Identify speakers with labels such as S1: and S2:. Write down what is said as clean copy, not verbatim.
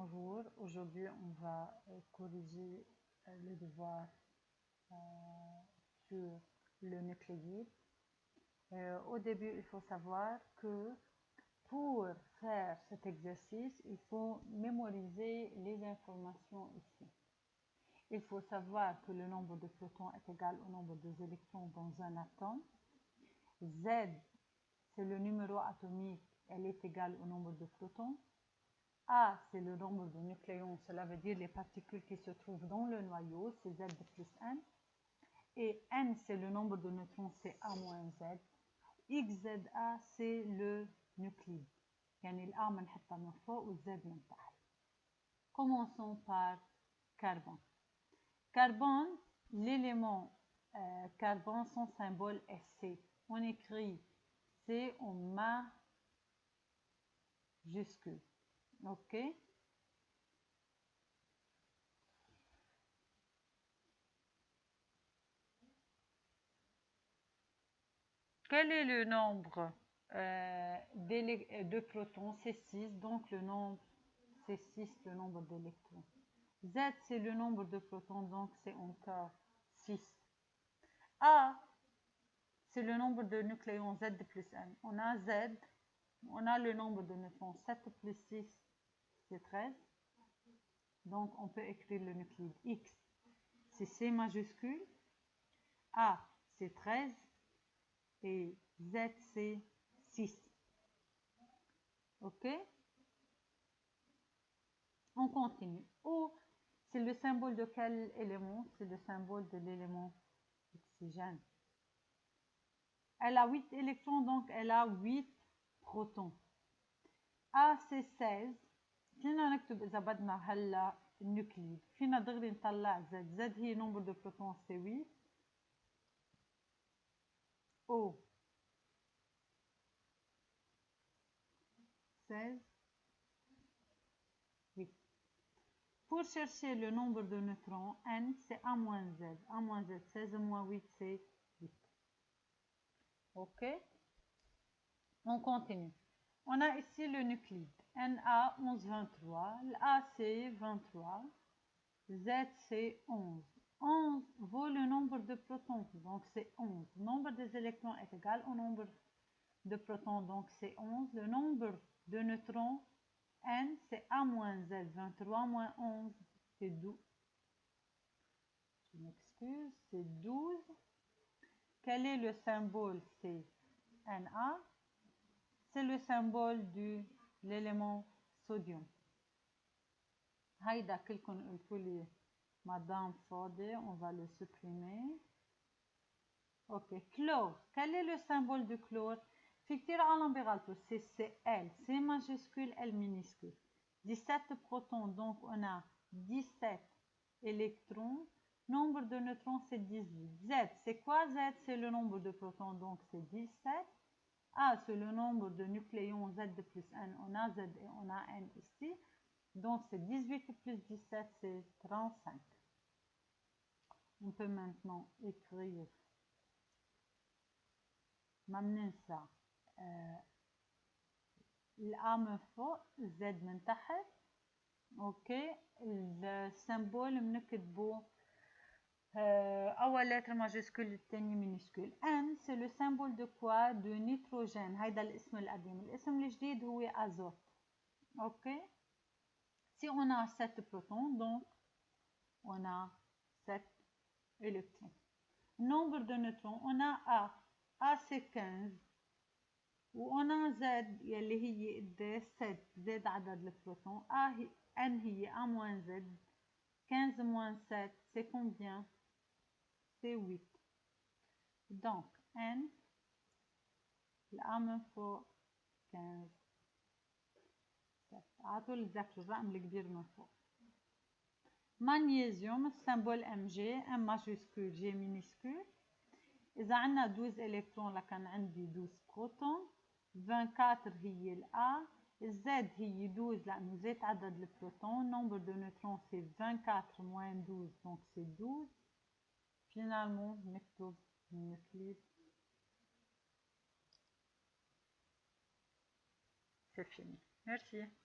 S1: Bonjour, aujourd'hui on va corriger le devoir sur le nucléide. Au début, il faut savoir que pour faire cet exercice, il faut mémoriser les informations ici. Il faut savoir que le nombre de protons est égal au nombre d'électrons dans un atome. Z, c'est le numéro atomique, elle est égale au nombre de protons. A, c'est le nombre de nucléons, cela veut dire les particules qui se trouvent dans le noyau, c'est Z plus N. Et N, c'est le nombre de neutrons, c'est A moins Z. XZA, c'est le nucléide. يعني الA بنحطها من فوق والZ من تحت. Commençons par carbone. Carbone, l'élément carbone, son symbole est C. On écrit C en majuscule. OK? Quel est le nombre de protons? C'est 6, donc le nombre, c'est 6, le nombre d'électrons. Z, c'est le nombre de protons, donc c'est encore 6. A, c'est le nombre de nucléons, Z plus N. On a Z, on a le nombre de neutrons, 7 plus 6, c'est 13. Donc on peut écrire le nucléide. X, c'est C majuscule. A, c'est 13. Et Z, c'est 6. OK? On continue. O, c'est le symbole de quel élément? C'est le symbole de l'élément oxygène. Elle a 8 électrons, donc elle a 8 protons. A, c'est 16. فينا نكتب إذا بدنا هلا النيوكليد. فينا دغري نطلع Z. Z هي nombre de protons, c'est 8. O, 16. 8. Pour chercher le nombre de neutrons, N, c'est A moins Z. A moins Z, 16 moins 8, c'est 8. OK? On continue. On a ici le nucléide. Na, 11, 23. A, c'est 23. Z, c'est 11. 11 vaut le nombre de protons, donc c'est 11. Le nombre des électrons est égal au nombre de protons, donc c'est 11. Le nombre de neutrons, N, c'est A moins Z. 23 moins 11, c'est 12. Je m'excuse, c'est 12. Quel est le symbole? C'est Na. C'est le symbole de l'élément sodium. هيدا كلكم قلتوا لي مدام فاضي, on va le supprimer. Ok, chlore. Quel est le symbole du chlore? في كتير عالم بيغلطوا, c'est Cl, C majuscule, L minuscule. 17 protons, donc on a 17 électrons. Nombre de neutrons, c'est 18. Z, c'est quoi Z? C'est le nombre de protons, donc c'est 17. A, c'est le nombre de nucléons, Z plus N. On a Z et on a N ici. Donc, c'est 18 plus 17, c'est 35. On peut maintenant écrire m'amener ça. الA من فوق, Z من تحت. OK. Le symbole بنكتبه أول lettre majuscule الثاني minuscule. N, c'est le symbole de quoi? De nitrogène. هيدا الاسم القديم. الاسم الجديد هو azote. OK. Si on a 7 protons, donc on a 7 électrons. Nombre de neutrons, on a A. A, c'est 15. وon a Z يلي هي قد 7 زاد عدد البروتون. N هي A moins Z. 15 moins 7, c'est combien? C'est 8. Donc, N, الA من فوق 15. عطوا لي تذكروا الرقم الكبير من فوق. مغنيسيوم, symbole Mg, M majuscule, G minuscule. إذا عندنا 12 إلكترون لكان عندي 12 بروتون. 24 هي الA. Z هي 12 لأنه زاد عدد البروتون. Nombre de neutrons c'est 24 moins 12, donc c'est 12. Finalement, نكتب النيوكليد. C'est fini. Merci.